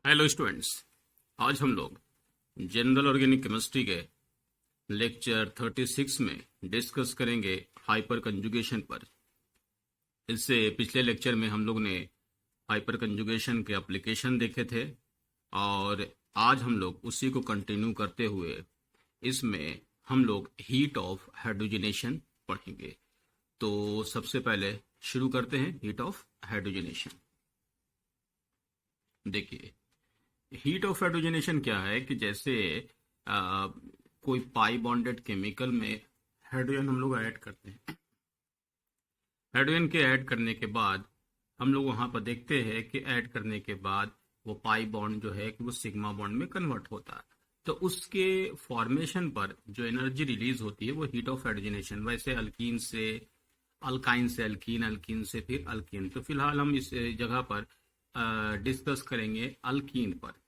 Hello students. आज हम लोग जनरल ऑर्गेनिक केमिस्ट्री के लेक्चर 36 में डिस्कस करेंगे हाइपर कंजुगेशन पर। इससे पिछले लेक्चर में हम लोग ने हाइपर कंजुगेशन के एप्लीकेशन देखे थे और आज हम लोग उसी को कंटिन्यू करते हुए इसमें हम लोग हीट ऑफ हाइड्रोजनेशन पढ़ेंगे। तो सबसे पहले शुरू करते हैं हीट ऑफ हाइड्रोजनेशन। देखिए, हीट ऑफ हाइड्रोजनेशन क्या है कि जैसे आ, कोई पाई बॉन्डेड केमिकल में हाइड्रोजन हम लोग ऐड करते हैं। हाइड्रोजन के ऐड करने के बाद हम लोग वहां पर देखते हैं कि ऐड करने के बाद वो पाई बॉन्ड जो है कि वो सिग्मा बॉन्ड में कन्वर्ट होता है। तो उसके फॉर्मेशन पर जो एनर्जी रिलीज होती है वो हीट ऑफ हाइड्रोजनेशन। वैसे अल्कीन से अल्काइन से अल्कीन, अल्कीन से फिर अल्कीन। तो फिलहाल हम इस जगह पर डिस्कस करेंगे अल्कीन पर।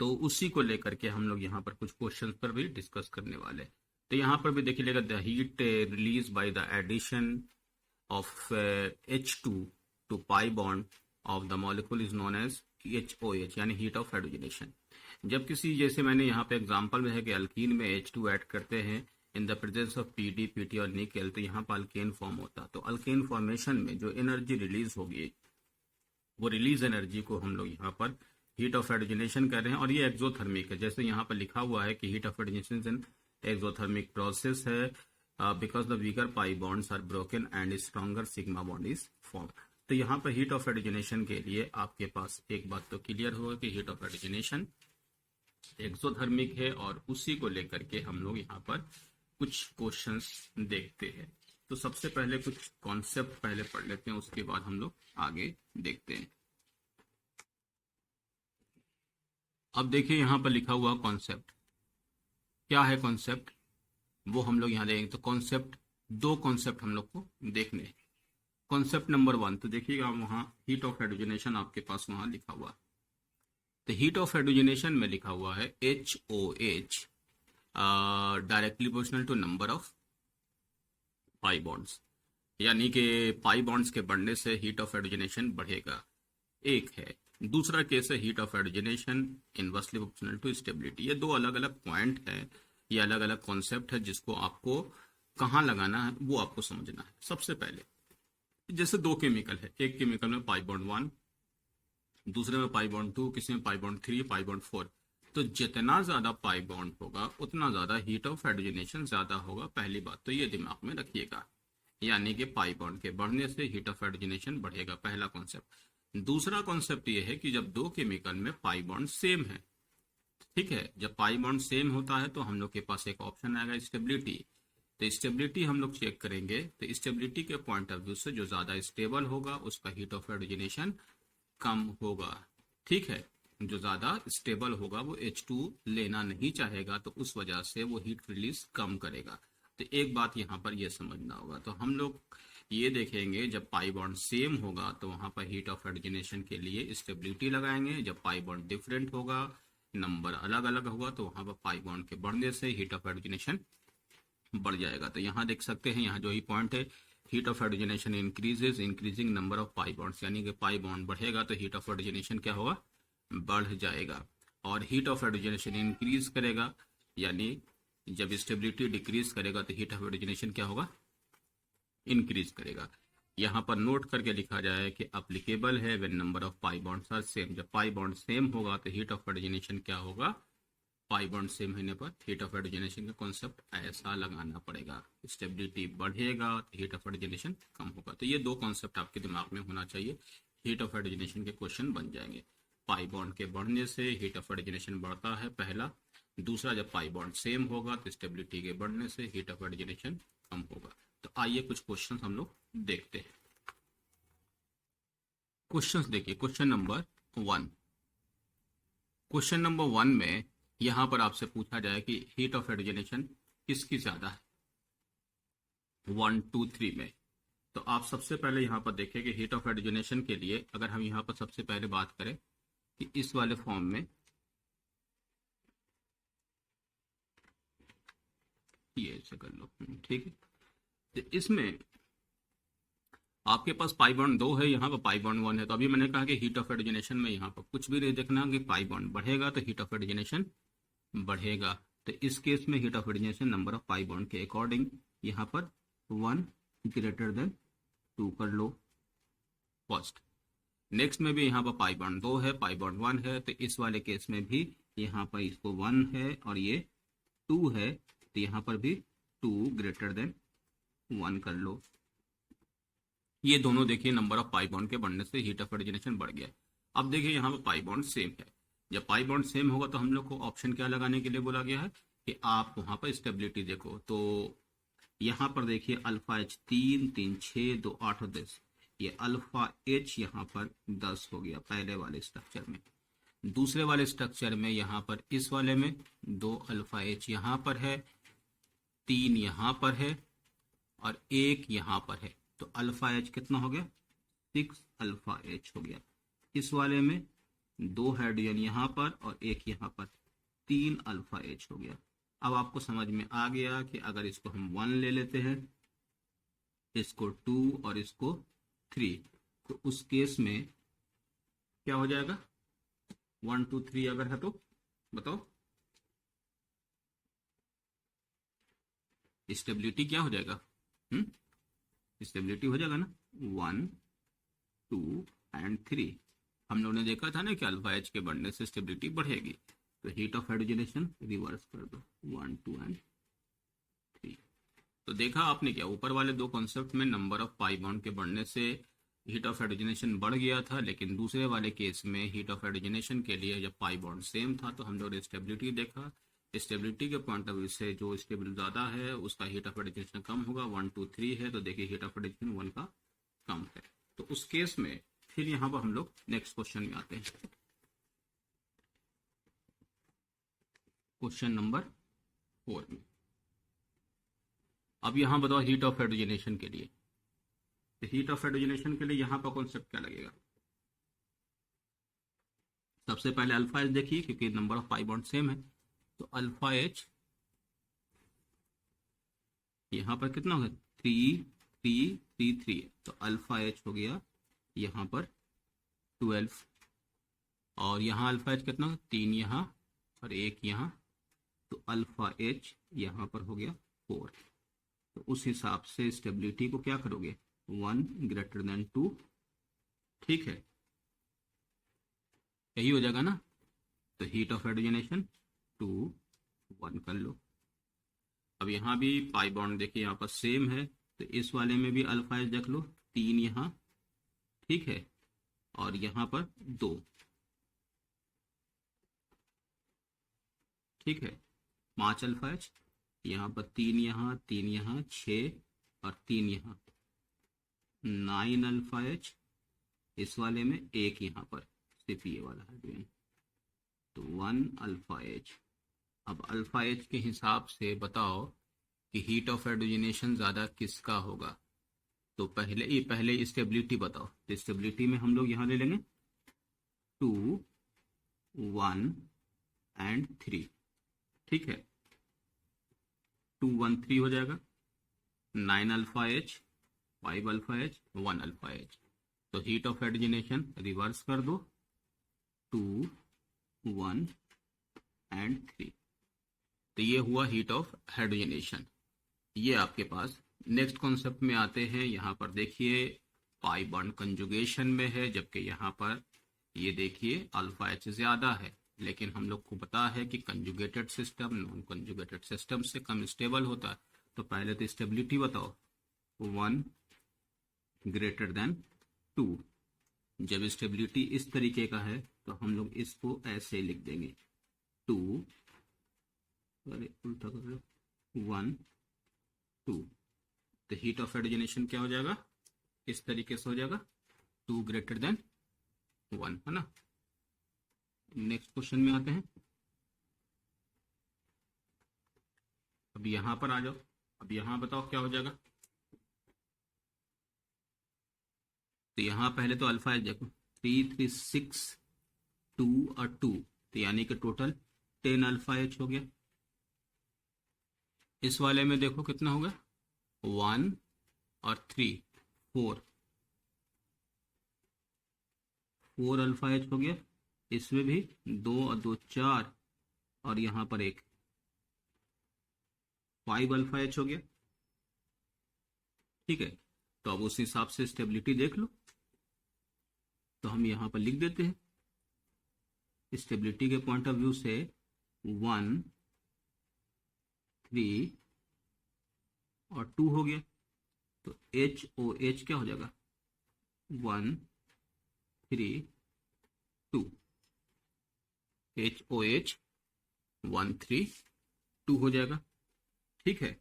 तो उसी को लेकर के हम लोग यहाँ पर कुछ क्वेश्चंस पर भी डिस्कस करने वाले हैं। तो यहाँ पर भी देखिएगा, the heat release by the addition of H2 to pi bond of the molecule is known as HOH, यानी हीट ऑफ हाइड्रोजनेशन। जब किसी, जैसे मैंने यहाँ पे एग्जांपल में है कि अल्कीन में H2 ऐड करते हैं in the presence of PD, PT और निकेल, तो यहाँ पर अल्केन फॉर्म होता है। तो अल्केन फॉर्मेशन में जो एनर्जी रिलीज होगी वो रिलीज एनर्जी को हम लोग यहाँ पर हीट ऑफ हाइड्रोजनेशन कर रहे हैं। और ये एक्सोथर्मिक है, जैसे यहाँ पर लिखा हुआ है कि heat of hydrogenation exothermic process है because the weaker pi bonds are broken and stronger sigma bond is form. तो यहाँ पर हीट ऑफ हाइड्रोजनेशन के लिए आपके पास एक बात तो क्लियर होगा कि हीट ऑफ हाइड्रोजनेशन एक्सोथर्मिक है और उसी को लेकर के हम लोग यहाँ पर कुछ क्वेश्चंस देखते हैं। तो सबसे पहले कुछ कॉन्सेप्ट पहले पढ़ लेते हैं, उसके बाद हम लोग आगे देखते हैं। अब देखिए यहाँ पर लिखा हुआ कॉन्सेप्ट क्या है। कॉन्सेप्ट वो हम लोग यहाँ देखेंगे। तो कॉन्सेप्ट, दो कॉन्सेप्ट हम लोग को देखने हैं। कॉन्सेप्ट नंबर 1, तो देखिएगा वहाँ हीट ऑफ हाइड्रोजनेशन आपके पास वहाँ लिखा हुआ। तो हीट ऑफ हाइड्रोजनेशन में लिखा हुआ है HOH directly proportional to number of pi bonds, यानी कि पाई बॉन्ड्स के बढ़ने से हीट ऑफ हाइड्रोजनेशन बढ़ेगा, एक है। दूसरा केस है heat of hydrogenation inversely proportional to stability. ये दो अलग अलग पॉइंट है, ये अलग अलग कॉन्सेप्ट है, जिसको आपको कहाँ लगाना है वो आपको समझना है। सबसे पहले जैसे दो केमिकल है, एक केमिकल में पाई बॉन्ड 1, दूसरे में पाई बॉन्ड 2, किसी में पाई बॉन्ड 3, पाई बॉन्ड 4। तो जितना ज्यादा पाई बॉन्ड होगा उतना ज्यादा हीट ऑफ हाइड्रोजनेशन ज्यादा होगा। पहली बात तो ये दिमाग में रखिएगा, यानी कि पाई बॉन्ड के बढ़ने से हीट ऑफ हाइड्रोजनेशन बढ़ेगा, पहला कॉन्सेप्ट। दूसरा कॉन्सेप्ट ये है कि जब दो केमिकल में पाई बॉन्ड सेम है, ठीक है, जब पाई बॉन्ड सेम होता है तो हम लोग के पास एक ऑप्शन आएगा स्टेबिलिटी। तो स्टेबिलिटी हम लोग चेक करेंगे। तो स्टेबिलिटी के पॉइंट ऑफ व्यू से जो ज्यादा स्टेबल होगा उसका हीट ऑफ हाइड्रोजनेशन कम होगा, ठीक है। जो ज्यादा स्टेबल होगा वो H2 लेना नहीं चाहेगा, तो उस वजह से वो हीट रिलीज कम करेगा। तो एक बात यहाँ पर ये समझना होगा। तो हम लोग ये देखेंगे जब पाई बॉन्ड सेम होगा तो वहां पर हीट ऑफ हाइड्रोजनेशन के लिए स्टेबिलिटी लगाएंगे। जब पाई बॉन्ड डिफरेंट होगा, नंबर अलग अलग होगा, तो वहां पर पाई बॉन्ड के बढ़ने से हीट ऑफ हाइड्रोजनेशन बढ़ जाएगा। तो यहाँ देख सकते हैं, यहाँ जो ही पॉइंट है, heat of hydrogenation increases increasing number of pi bonds, यानी कि पाई बॉन्ड बढ़ेगा तो हीट ऑफ हाइड्रोजनेशन क्या होगा, बढ़ जाएगा। और हीट ऑफ हाइड्रोजनेशन इंक्रीज करेगा, यानी जब स्टेबिलिटी डिक्रीज करेगा तो हीट ऑफ हाइड्रोजनेशन क्या होगा, इंक्रीज करेगा। यहाँ पर नोट करके लिखा जाए कि अप्लीकेबल है when number of pi bonds are same. जब पाई बॉन्ड सेम होगा तो हीट ऑफ हाइड्रोजनेशन क्या होगा, पाई बॉन्ड सेम होने पर हीट ऑफ हाइड्रोजनेशन का कॉन्सेप्ट ऐसा लगाना पड़ेगा। स्टेबिलिटी बढ़ेगा तो हीट ऑफ हाइड्रोजनेशन कम होगा। तो ये दो कॉन्सेप्ट आपके दिमाग में होना चाहिए, हीट ऑफ हाइड्रोजनेशन के क्वेश्चन बन जाएंगे। पाई बॉन्ड के बढ़ने से हीट ऑफ हाइड्रोजनेशन बढ़ता है, पहला। दूसरा, जब पाई बॉन्ड सेम होगा तो स्टेबिलिटी के बढ़ने से हीट ऑफ हाइड्रोजनेशन कम होगा। तो आइए कुछ क्वेश्चन हम लोग देखते हैं। क्वेश्चंस देखिए, क्वेश्चन नंबर 1। क्वेश्चन नंबर 1 में यहां पर आपसे पूछा जाए कि हीट ऑफ हाइड्रोजनेशन किसकी ज्यादा है, 1, 2, 3 में। तो आप सबसे पहले यहां पर देखें कि हीट ऑफ हाइड्रोजनेशन के लिए अगर हम यहां पर सबसे पहले बात करें कि इस वाले फॉर्म में ये ऐसे कर लो, ठीक है। तो इसमें आपके पास पाई बॉन्ड 2 है, यहाँ पर पाई बॉन्ड 1 है। तो अभी मैंने कहा कि हीट ऑफ एडिजिनेशन में यहाँ पर कुछ भी नहीं देखना कि पाई बॉन्ड बढ़ेगा तो हीट ऑफ एडिजिनेशन बढ़ेगा। तो इस केस में heat of hydrogenation number of pi bond के अकॉर्डिंग यहाँ पर 1 ग्रेटर देन 2 कर लो फर्स्ट। नेक्स्ट में भी यहाँ पर पाई बॉन्ड 2 है, पाई बॉन्ड 1 है, तो इस वाले केस में भी यहाँ पर इसको 1 है और ये 2 है, तो यहाँ पर भी 2 ग्रेटर देन 1 कर लो। ये दोनों देखिए नंबर ऑफ पाई बॉन्ड के बढ़ने से हीट ऑफ एडिजिनेशन बढ़ गया। अब देखिए यहाँ पर पाई बॉन्ड सेम है। जब पाई बॉन्ड सेम होगा तो हम लोग को ऑप्शन क्या लगाने के लिए बोला गया है कि आप वहाँ पर स्टेबिलिटी देखो। तो यहाँ पर देखिए अल्फा एच 3 3 6 2 8 और 10, ये अल्फा एच यहाँ पर 10 हो गया पहले वाले स्ट्रक्चर में। दूसरे वाले स्ट्रक्चर में यहाँ पर इस वाले में 2 अल्फा एच यहाँ पर है, 3 यहाँ पर है और 1 यहाँ पर है। तो अल्फा एच कितना हो गया 6 अल्फा एच हो गया। इस वाले में 2 हाइड्रोजन यहाँ पर और 1 यहाँ पर, 3 अल्फा एच हो गया। अब आपको समझ में आ गया कि अगर इसको हम 1 ले लेते हैं, इसको 2 और इसको 3, तो उस केस में क्या हो जाएगा 1 2 3 अगर है तो बताओ स्टेबिलिटी क्या हो जाएगा, स्टेबिलिटी हो जाएगा ना 1 2 एंड 3। हम लोगों ने देखा था ना कि अल्फा एच के बढ़ने से स्टेबिलिटी बढ़ेगी। तो हीट ऑफ हाइड्रोजनेशन रिवर्स कर दो 1 2 एंड 3। तो देखा आपने क्या ऊपर वाले दो कॉन्सेप्ट में नंबर ऑफ पाई बॉन्ड के बढ़ने से हीट ऑफ हाइड्रोजनेशन बढ़ गया था, लेकिन दूसरे वाले केस में हीट ऑफ हाइड्रोजनेशन के लिए जब पाई बॉन्ड सेम था तो हम लोग ने स्टेबिलिटी देखा। स्टेबिलिटी के पॉइंट ऑफ व्यू से जो स्टेबल ज़्यादा है उसका हीट ऑफ हाइड्रोजनेशन कम होगा। 1 2 3 है तो देखिए हीट ऑफ हाइड्रोजनेशन 1 का कम है। तो उस केस में फिर यहाँ पर हम लोग नेक्स्ट क्वेश्चन में आते हैं। क्वेश्चन नंबर 4 में अब यहाँ बताओ हीट ऑफ हाइड्रोजनेशन के लिए, तो हीट ऑफ हाइड्रोजनेशन के लिए यहाँ पर कॉन्सेप्ट क्या लगेगा। सबसे पहले अल्फा एच देखिए क्योंकि number of pi bond same है। तो अल्फा एच यहाँ पर कितना होगा 3 3 3 3, तो अल्फा एच हो गया यहाँ पर 12 और यहाँ अल्फा एच कितना 3 यहाँ और 1 यहाँ, तो अल्फा एच यहाँ पर हो गया 4। तो उस हिसाब से स्टेबिलिटी को क्या करोगे 1 ग्रेटर देन 2, ठीक है यही हो जाएगा ना। तो हीट ऑफ हाइड्रोजनेशन 2 1 कर लो। अब यहाँ भी पाई बॉन्ड देखिए यहाँ पर सेम है, तो इस वाले में भी अल्फा एच देख लो 3 यहाँ, ठीक है और यहाँ पर 2, ठीक है 5 अल्फा एच, यहाँ पर 3 यहाँ 3 यहाँ 6 और 3 यहाँ 9 अल्फा एच, इस वाले में 1 यहाँ पर सिर्फ ये वाला हाइड्रोजन, तो 1 अल्फा एच। अब अल्फा एच के हिसाब से बताओ कि हीट ऑफ हाइड्रोजनेशन ज़्यादा किसका होगा। तो पहले स्टेबिलिटी बताओ। तो स्टेबिलिटी में हम लोग यहाँ ले लेंगे 2 1 एंड 3, ठीक है 2 1 3 हो जाएगा। 9 alpha H 5 alpha H 1 alpha H. तो हीट ऑफ हाइड्रोजनेशन रिवर्स कर दो 2 1 एंड 3। तो ये हुआ हीट ऑफ हाइड्रोजनेशन, ये आपके पास। नेक्स्ट कॉन्सेप्ट में आते हैं। यहाँ पर देखिए पाई बॉन्ड कंजुगेशन में है, जबकि यहाँ पर ये देखिए अल्फा एच ज़्यादा है, लेकिन हम लोग को पता है कि conjugated system non conjugated system से कम स्टेबल होता है। तो पहले तो स्टेबिलिटी बताओ 1 ग्रेटर देन 2। जब स्टेबिलिटी इस तरीके का है तो हम लोग इसको ऐसे लिख देंगे 2 अरे उल्टा कर लो 1 2। तो हीट ऑफ हाइड्रोजनेशन क्या हो जाएगा इस तरीके से हो जाएगा 2 ग्रेटर देन 1, है ना। नेक्स्ट क्वेश्चन में आते हैं। अब यहां पर आ जाओ। अब यहां बताओ क्या हो जाएगा। तो यहां पहले तो अल्फा एच देखो 3 3 6 2 और 2, तो यानी कि टोटल 10 अल्फा एच हो गया। इस वाले में देखो कितना होगा 1 और 3 4, 4 अल्फा एच हो गया, इसमें भी 2 और 2 4, और यहाँ पर एक 5 अल्फा एच हो गया। ठीक है, तो अब उस हिसाब से स्टेबिलिटी देख लो। तो हम यहाँ पर लिख देते हैं, स्टेबिलिटी के पॉइंट ऑफ व्यू से 1 3 और 2 हो गया, तो एच ओ एच क्या हो जाएगा, 1 3 2, एच ओ एच 1 3 2 हो जाएगा। ठीक है,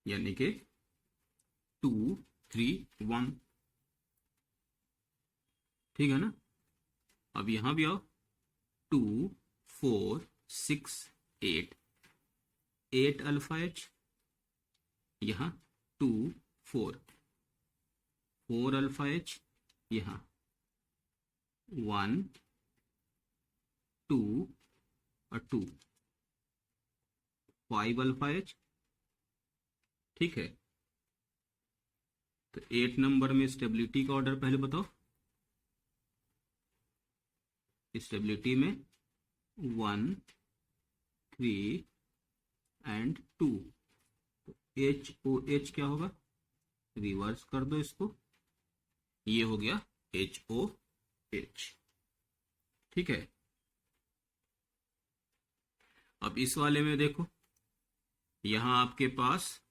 यानी कि 2 3 1। ठीक है ना। अब यहां भी आओ, 2 4 6 8, 8 अल्फा एच, यहाँ 2 4 4 अल्फा एच, यहाँ 1 2 और 2 5 अल्फा एच। ठीक है, तो 8 नंबर में स्टेबिलिटी का ऑर्डर पहले बताओ। स्टेबिलिटी में 1 3 एंड 2, तो एच ओ एच क्या होगा, रिवर्स कर दो इसको, ये हो गया एच ओ एच। ठीक है, अब इस वाले में देखो, यहां आपके पास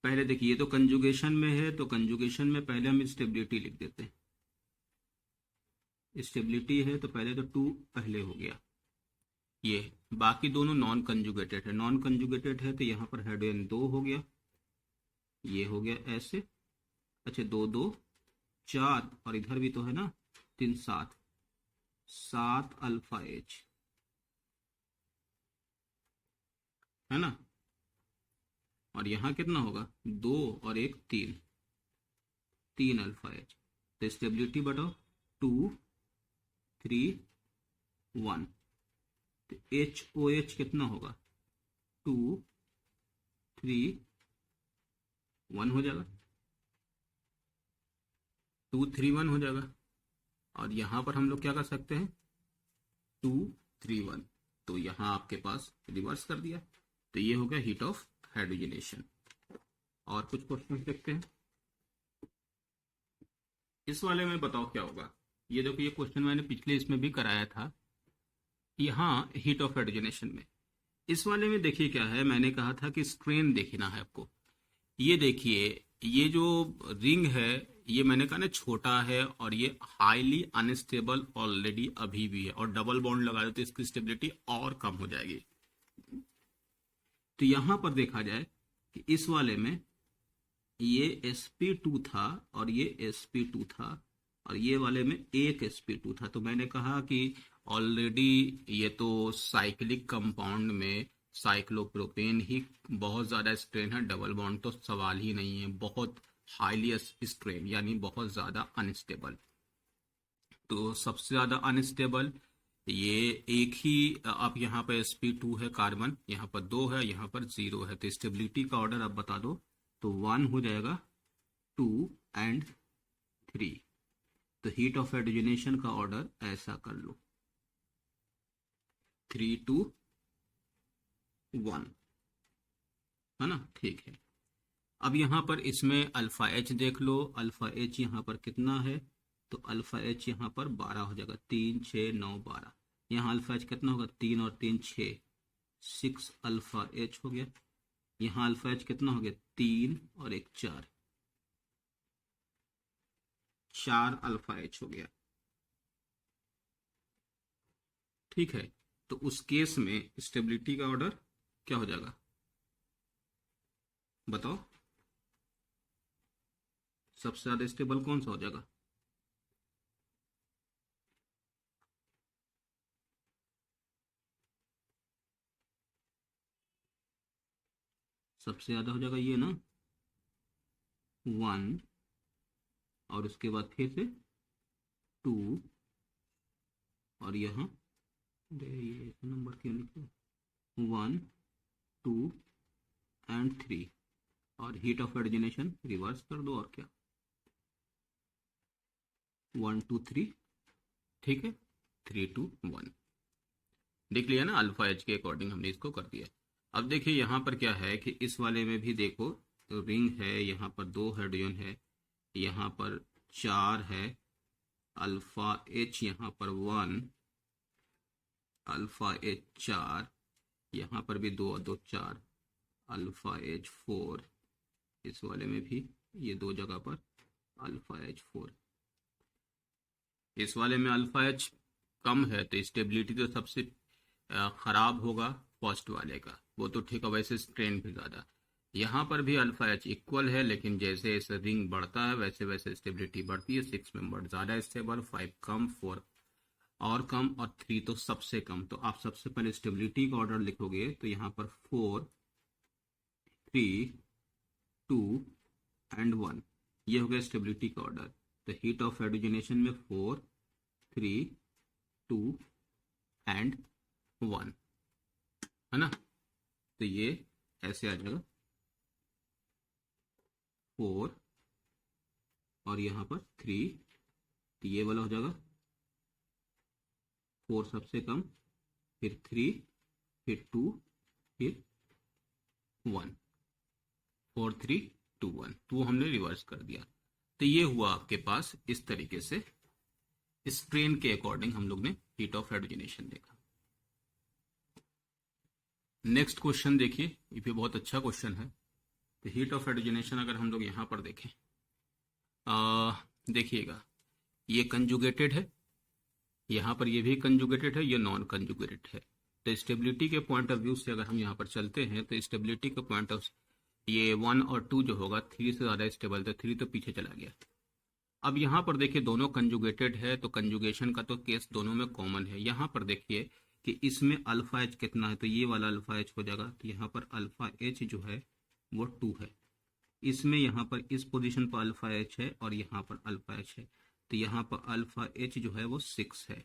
पहले देखिए, ये तो कंजुगेशन में है, तो कंजुगेशन में पहले हम स्टेबिलिटी लिख देते हैं। स्टेबिलिटी है तो पहले तो 2 पहले हो गया, ये बाकी दोनों नॉन कंजुगेटेड है। नॉन कंजुगेटेड है तो यहाँ पर हेड 2 हो गया, ये हो गया ऐसे। अच्छा, 2 2 4, और इधर भी तो है ना 3 7, 7 अल्फा एच, है ना। और यहाँ कितना होगा, 2 और 1 3, 3 अल्फा एच। तो स्टेबिलिटी बताओ, 2 3 1, तो एच ओ एच कितना होगा, 2 3 1 हो जाएगा, 2 3 1 हो जाएगा। और यहां पर हम लोग क्या कर सकते हैं, 2 3 1, तो यहां आपके पास रिवर्स कर दिया, तो ये हो गया हीट ऑफ हाइड्रोजनेशन। और कुछ क्वेश्चन देखते हैं इस वाले में, बताओ क्या होगा। ये देखो, ये क्वेश्चन मैंने पिछले इसमें भी कराया था, यहाँ हीट ऑफ हाइड्रोजनेशन में। इस वाले में देखिए क्या है, मैंने कहा था कि स्ट्रेन देखना है आपको। ये देखिए, ये जो रिंग है, ये मैंने कहा ना छोटा है, और ये हाईली अनस्टेबल ऑलरेडी अभी भी है, और डबल बॉन्ड लगा दो तो इसकी स्टेबिलिटी और कम हो जाएगी। तो यहां पर देखा जाए कि इस वाले में ये sp2 था और ये sp2 था, और ये वाले में एक sp2 था। तो मैंने कहा कि ऑलरेडी ये तो साइक्लिक कंपाउंड में साइक्लोप्रोपेन ही बहुत ज़्यादा स्ट्रेन है, डबल बॉन्ड तो सवाल ही नहीं है, बहुत हाईली स्ट्रेन, यानी बहुत ज़्यादा अनस्टेबल। तो सबसे ज़्यादा अनस्टेबल ये एक ही, अब यहाँ पर sp2 है कार्बन, यहाँ पर 2 है, यहाँ पर 0 है, तो स्टेबिलिटी का ऑर्डर अब बता दो। तो 1 हो जाएगा, 2 एंड 3। तो हीट ऑफ हाइड्रोजनेशन का ऑर्डर ऐसा कर लो, 3 2 1, है ना। ठीक है, अब यहाँ पर इसमें अल्फा एच देख लो, अल्फा एच यहाँ पर कितना है, तो अल्फा एच यहाँ पर 12 हो जाएगा, 3 6 9 12। यहाँ अल्फा एच कितना होगा, 3 और 3 6, 6 अल्फा एच हो गया। यहाँ अल्फा एच कितना हो गया, 3 और 1 4, 4 अल्फा एच हो गया। ठीक है, तो उस केस में स्टेबिलिटी का ऑर्डर क्या हो जाएगा, बताओ। सबसे ज्यादा स्टेबल कौन सा हो जाएगा, सबसे ज्यादा हो जाएगा ये ना, 1, और उसके बाद फिर से 2, और यहाँ ये नंबर क्यों लिखा, 1 2 एंड 3, और हीट ऑफ हाइड्रोजनेशन रिवर्स कर दो, और क्या। 1 2 3, ठीक है, 3 2 1। देख लिया ना, अल्फा एच के अकॉर्डिंग हमने इसको कर दिया। अब देखिए यहाँ पर क्या है कि इस वाले में भी देखो, तो रिंग है, यहाँ पर 2 हाइड्रोजन है, यहाँ पर 4 है, अल्फा एच यहाँ पर 1, अल्फा एच 4, यहाँ पर भी 2 2 4, अल्फा एच 4, इस वाले में भी ये 2 जगह पर अल्फा एच 4। इस वाले में अल्फा एच कम है तो स्टेबिलिटी तो सबसे खराब होगा फर्स्ट वाले का, वो तो ठीक है, वैसे स्ट्रेन भी ज़्यादा। यहाँ पर भी अल्फा एच इक्वल है, लेकिन जैसे जैसे रिंग बढ़ता है वैसे वैसे स्टेबिलिटी बढ़ती है। 6 मेंबर ज़्यादा स्टेबल, 5 कम, 4 और कम, और 3 तो सबसे कम। तो आप सबसे पहले स्टेबिलिटी का ऑर्डर लिखोगे तो यहाँ पर 4 3 2 एंड 1, ये हो गया स्टेबिलिटी का ऑर्डर। तो हीट ऑफ हाइड्रोजनेशन में 4 3 2 एंड 1 है ना, तो ये ऐसे आ जाएगा 4 और यहाँ पर 3, तो ये वाला हो जाएगा 4 सबसे कम, फिर 3, फिर 2, फिर 1, 4 3 2 1, तो हमने रिवर्स कर दिया। तो ये हुआ आपके पास इस तरीके से स्ट्रेन के अकॉर्डिंग हम लोग ने हीट ऑफ हाइड्रोजनेशन देखा। नेक्स्ट क्वेश्चन देखिए, ये भी बहुत अच्छा क्वेश्चन है। तो हीट ऑफ हाइड्रोजनेशन अगर हम लोग यहाँ पर देखें, देखिएगा ये कंजुगेटेड है, यहाँ पर ये भी कंजुगेटेड है, ये नॉन कंजुगेटेड है। तो स्टेबिलिटी के पॉइंट ऑफ व्यू से अगर हम यहाँ पर चलते हैं तो स्टेबिलिटी के पॉइंट ऑफ ये 1 और 2 जो होगा 3 से ज़्यादा स्टेबल था, 3 तो पीछे चला गया। अब यहाँ पर देखिए दोनों कंजुगेटेड है, तो कंजुगेशन का तो केस दोनों में कॉमन है। यहाँ पर देखिए कि इसमें अल्फा एच कितना है, तो ये वाला अल्फा एच हो जाएगा, तो यहाँ पर अल्फा एच जो है वो 2 है। इसमें यहाँ पर इस पोजीशन पर अल्फा एच है और यहाँ पर अल्फा एच है, तो यहाँ पर अल्फा एच जो है वो 6 है,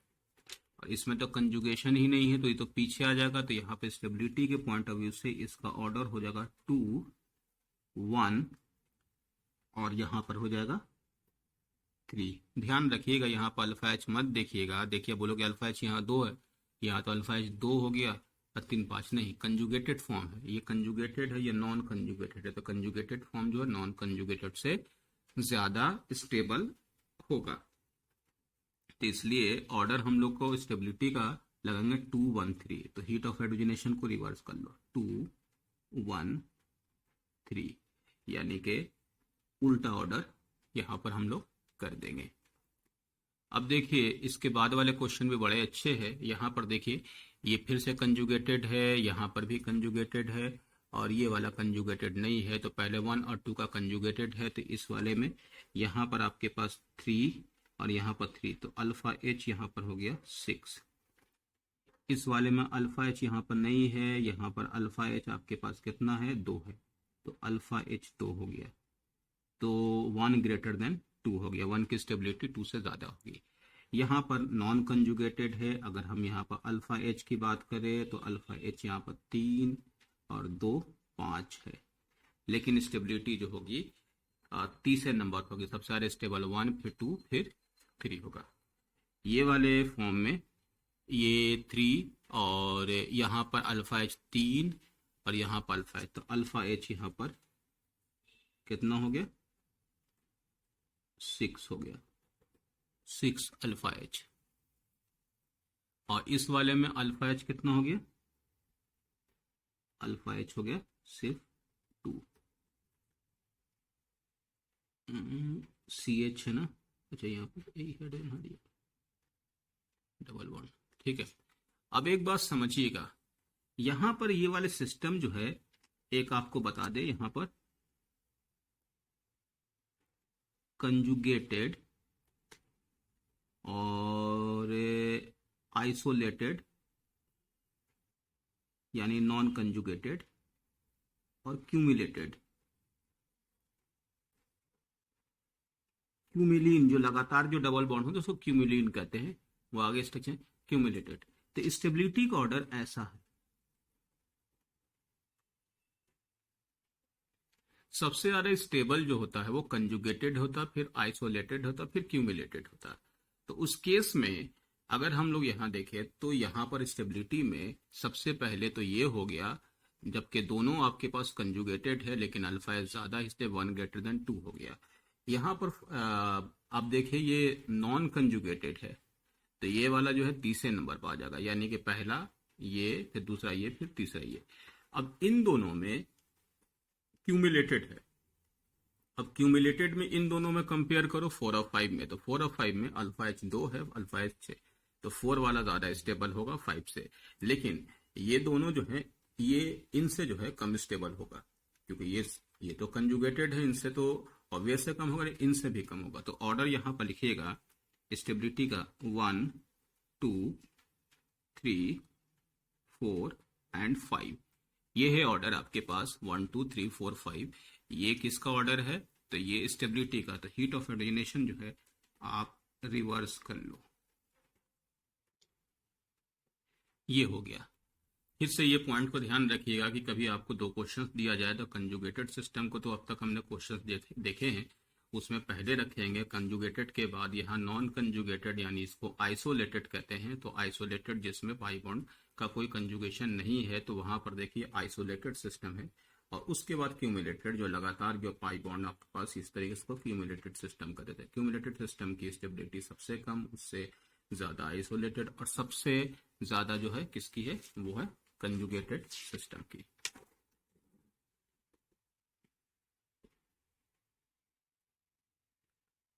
और इसमें तो कंजुगेशन ही नहीं है तो ये तो पीछे आ जाएगा। तो यहाँ पे स्टेबिलिटी के पॉइंट ऑफ व्यू से इसका ऑर्डर हो जाएगा 2 1 और यहाँ पर हो जाएगा 3। ध्यान रखिएगा यहाँ पर अल्फा एच मत देखिएगा, देखिए बोलोगे अल्फा एच यहाँ 2 है, यहाँ तो अल्फा एच 2 हो गया और 3 5 नहीं, कंजुगेटेड फॉर्म है, ये कंजुगेटेड है, ये नॉन कंजुगेटेड है। तो कंजुगेटेड फॉर्म जो है नॉन कंजुगेटेड से ज्यादा स्टेबल होगा, तो इसलिए ऑर्डर हम लोग को स्टेबिलिटी का लगाएंगे 2 1 3। तो हीट ऑफ हाइड्रोजनेशन को रिवर्स कर लो, 2 1 3, यानी कि उल्टा ऑर्डर यहाँ पर हम लोग कर देंगे। अब देखिए इसके बाद वाले क्वेश्चन भी बड़े अच्छे हैं। यहाँ पर देखिए ये फिर से कंजुगेटेड है, यहाँ पर भी कंजुगेटेड है, और ये वाला कंजुगेटेड नहीं है। तो पहले 1 और 2 का कंजुगेटेड है, तो इस वाले में यहाँ पर आपके पास 3 और यहाँ पर 3, तो अल्फा एच यहाँ पर हो गया 6। इस वाले में अल्फा एच यहाँ पर नहीं है, यहाँ पर अल्फा एच आपके पास कितना है 2 है, तो अल्फा एच 2 हो गया, तो 1 ग्रेटर देन 2 हो गया, 1 की स्टेबिलिटी 2 से ज़्यादा होगी। यहाँ पर नॉन कंजुगेटेड है, अगर हम यहाँ पर अल्फा एच की बात करें तो अल्फा एच यहाँ पर 3 और 2 5 है, लेकिन स्टेबिलिटी जो होगी तीसरे नंबर पर होगी, सबसे सारे स्टेबल 1 फिर 2 फिर 3 होगा। ये वाले फॉर्म में ये 3 और यहाँ पर अल्फा एच 3 और यहाँ पर अल्फा एच, तो अल्फा एच यहाँ पर कितना हो गया 6 हो गया, 6 अल्फा एच। और इस वाले में अल्फा एच कितना हो गया, अल्फा एच हो गया सिर्फ 2। सी एच है ना, अच्छा यहाँ पर डबल बॉन्ड, ठीक है। अब एक बात समझिएगा, यहां पर ये वाले सिस्टम जो है, एक आपको बता दे, यहां पर कंजुगेटेड और आइसोलेटेड यानी नॉन कंजुगेटेड और क्यूमुलेटेड। क्यूमिलीन जो लगातार जो डबल बॉन्ड होता है उसको क्यूमिलीन कहते हैं, वो आगे स्ट्रक्चर क्यूमुलेटेड। तो स्टेबिलिटी का ऑर्डर ऐसा है, सबसे ज्यादा स्टेबल जो होता है वो कंजुगेटेड होता, फिर आइसोलेटेड होता, फिर क्यूमुलेटेड होता। तो उस केस में अगर हम लोग यहाँ देखें तो यहाँ पर स्टेबिलिटी में सबसे पहले तो ये हो गया, जबकि दोनों आपके पास कंजुगेटेड है लेकिन अल्फा एच ज्यादा, इसलिए 1 > 2 हो गया। यहाँ पर आप देखिए ये नॉन कंजुगेटेड है, तो ये वाला जो है तीसरे नंबर पर आ जाएगा, यानी कि पहला ये, फिर दूसरा ये, फिर तीसरा ये। अब इन दोनों में क्यूमुलेटेड है। अब क्यूमुलेटेड में इन दोनों में कंपेयर करो 4 और 5 में, तो 4 और 5 में अल्फा एच 2 है, अल्फा एच 6, तो 4 वाला ज्यादा स्टेबल होगा 5 से। लेकिन ये दोनों जो है ये इनसे जो है कम स्टेबल होगा, क्योंकि ये तो कंजुगेटेड है, इनसे तो ऑब्वियस से कम होगा, इनसे भी कम होगा। तो ऑर्डर यहाँ पर लिखिएगा स्टेबिलिटी का 1 2 3 4 एंड 5। ये है ऑर्डर आपके पास 1 2 3 4 5। ये किसका ऑर्डर है? तो ये स्टेबिलिटी का। तो हीट ऑफ हाइड्रोजनेशन जो है आप रिवर्स कर लो, ये हो गया। फिर से ये पॉइंट को ध्यान रखिएगा कि कभी आपको दो क्वेश्चंस दिया जाए तो कंजुगेटेड सिस्टम को तो अब तक हमने क्वेश्चंस देखे हैं, उसमें पहले रखेंगे कंजुगेटेड के बाद यहाँ नॉन कंजुगेटेड, यानी इसको आइसोलेटेड कहते हैं। तो आइसोलेटेड जिसमें पाई बॉन्ड का कोई कंजुगेशन नहीं है, तो वहां पर देखिए आइसोलेटेड सिस्टम है। और उसके बाद क्यूमुलेटेड, जो लगातार जो पाई बॉन्ड आपके पास इस तरीके से क्यूमुलेटेड सिस्टम कहते थे। क्यूमुलेटेड सिस्टम की स्टेबिलिटी सबसे कम, उससे ज्यादा आइसोलेटेड, और सबसे ज्यादा जो है किसकी है, वो है कंजुगेटेड सिस्टम की।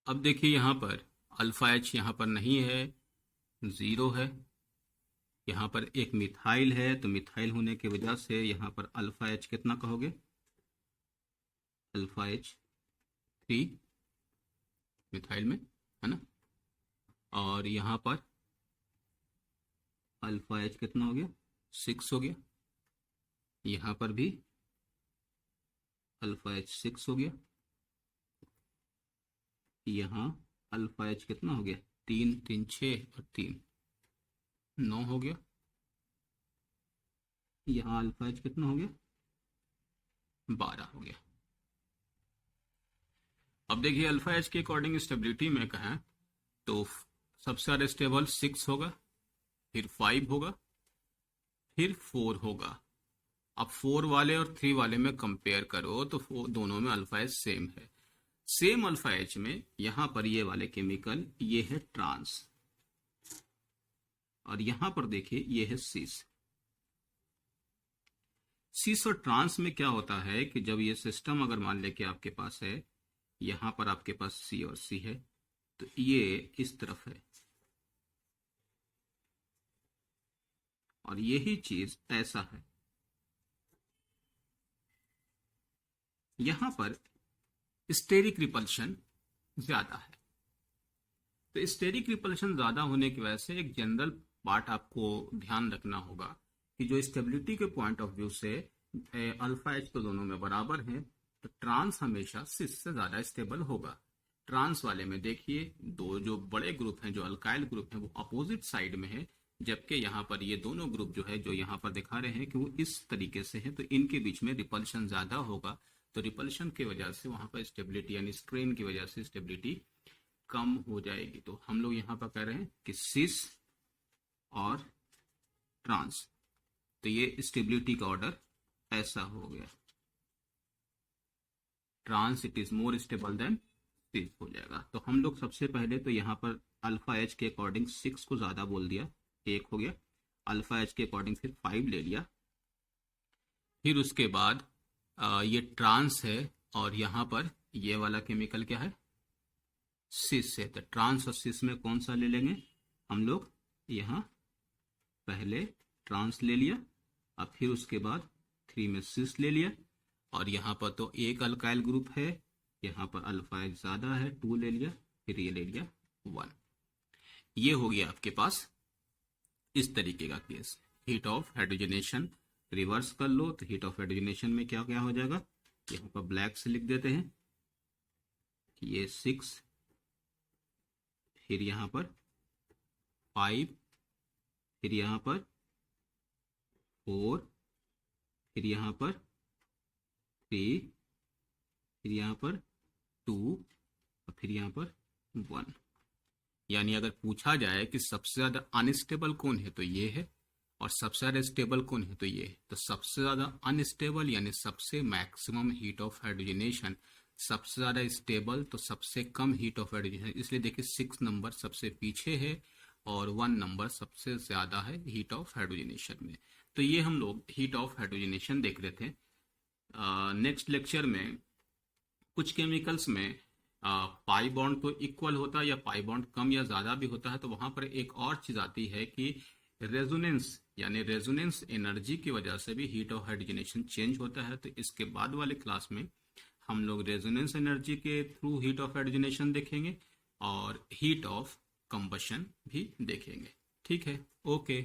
अब देखिए यहाँ पर अल्फा एच यहाँ पर नहीं है, 0 है। यहाँ पर एक मिथाइल है, तो मिथाइल होने की वजह से यहाँ पर अल्फा एच कितना कहोगे? अल्फा एच 3 मिथाइल में, है ना। और यहाँ पर अल्फा एच कितना हो गया? 6 हो गया। यहाँ पर भी अल्फा एच 6 हो गया। यहाँ अल्फा एच कितना हो गया? 3 3 6 और 3 9 हो गया। यहाँ अल्फा एच कितना हो गया? 12 हो गया। अब देखिए अल्फा एच के अकॉर्डिंग स्टेबिलिटी में कहें तो सबसे ज्यादा स्टेबल 6 होगा, फिर 5 होगा, फिर 4 होगा। अब 4 वाले और 3 वाले में कंपेयर करो तो दोनों में अल्फा एच सेम है। सेम अल्फा एच में यहां पर ये वाले केमिकल, ये है ट्रांस, और यहां पर देखिए ये है सिस। सिस और ट्रांस में क्या होता है कि जब ये सिस्टम अगर मान ले कि आपके पास है, यहां पर आपके पास सी और सी है, तो ये इस तरफ है, और यही चीज ऐसा है। यहां पर स्टेरिक रिपल्शन ज्यादा है। तो स्टेरिक रिपल्शन ज्यादा होने की वजह से एक जनरल पार्ट आपको ध्यान रखना होगा कि जो स्टेबिलिटी के पॉइंट ऑफ व्यू से अल्फा एच तो दोनों में बराबर है, तो ट्रांस हमेशा सिस से ज्यादा स्टेबल होगा। ट्रांस वाले में देखिए दो जो बड़े ग्रुप हैं, जो अल्काइल ग्रुप हैं, वो अपोजिट साइड में है, जबकि यहाँ पर ये दोनों ग्रुप जो है, जो यहाँ पर दिखा रहे हैं कि वो इस तरीके से है, तो इनके बीच में रिपल्शन ज्यादा होगा। तो रिपल्शन की वजह से वहां पर स्टेबिलिटी, यानी स्ट्रेन की वजह से स्टेबिलिटी कम हो जाएगी। तो हम लोग यहाँ पर कह रहे हैं कि सिस और ट्रांस, तो ये स्टेबिलिटी का ऑर्डर ऐसा हो गया। Trans it is more stable than cis हो जाएगा। तो हम लोग सबसे पहले तो यहाँ पर अल्फा एच के अकॉर्डिंग 6 को ज्यादा बोल दिया, 1 हो गया। अल्फा एच के अकॉर्डिंग फिर 5 ले लिया। फिर उसके बाद ये ट्रांस है, और यहाँ पर ये वाला केमिकल क्या है? सिस है। तो ट्रांस और सिस में कौन सा ले लेंगे हम लोग? यहाँ पहले ट्रांस ले लिया, अब फिर उसके बाद 3 में सिस ले लिया, और यहाँ पर तो एक अल्काइल ग्रुप है, यहाँ पर अल्फा एच ज्यादा है, 2 ले लिया, फिर ये ले लिया 1। ये हो गया आपके पास इस तरीके का case. Heat of hydrogenation reverse कर लो, तो हीट ऑफ हाइड्रोजनेशन में क्या क्या हो जाएगा? यहाँ पर ब्लैक से लिख देते हैं, ये 6, फिर यहाँ पर 5, फिर यहाँ पर 4, फिर यहाँ पर 3, फिर यहाँ पर 2 और फिर यहाँ पर 1। यानी अगर पूछा जाए कि सबसे ज़्यादा अनस्टेबल कौन है तो ये है, और सबसे ज़्यादा स्टेबल कौन है तो ये है। तो सबसे ज़्यादा अनस्टेबल यानी सबसे मैक्सिमम हीट ऑफ हाइड्रोजनेशन, सबसे ज़्यादा स्टेबल तो सबसे कम हीट ऑफ हाइड्रोजनेशन। इसलिए देखिए 6 नंबर सबसे पीछे है और 1 नंबर सबसे ज़्यादा है हीट ऑफ हाइड्रोजनेशन में। तो ये हम लोग हीट ऑफ हाइड्रोजनेशन देख रहे थे। नेक्स्ट लेक्चर में कुछ केमिकल्स में पाई बॉन्ड तो इक्वल होता है या पाई बॉन्ड कम या ज़्यादा भी होता है, तो वहाँ पर एक और चीज़ आती है कि रेजोनेंस, यानी रेजोनेंस एनर्जी की वजह से भी हीट ऑफ हाइड्रोजनेशन चेंज होता है। तो इसके बाद वाले क्लास में हम लोग रेजोनेंस एनर्जी के थ्रू हीट ऑफ हाइड्रोजनेशन देखेंगे और हीट ऑफ कंबशन भी देखेंगे। ठीक है, ओके।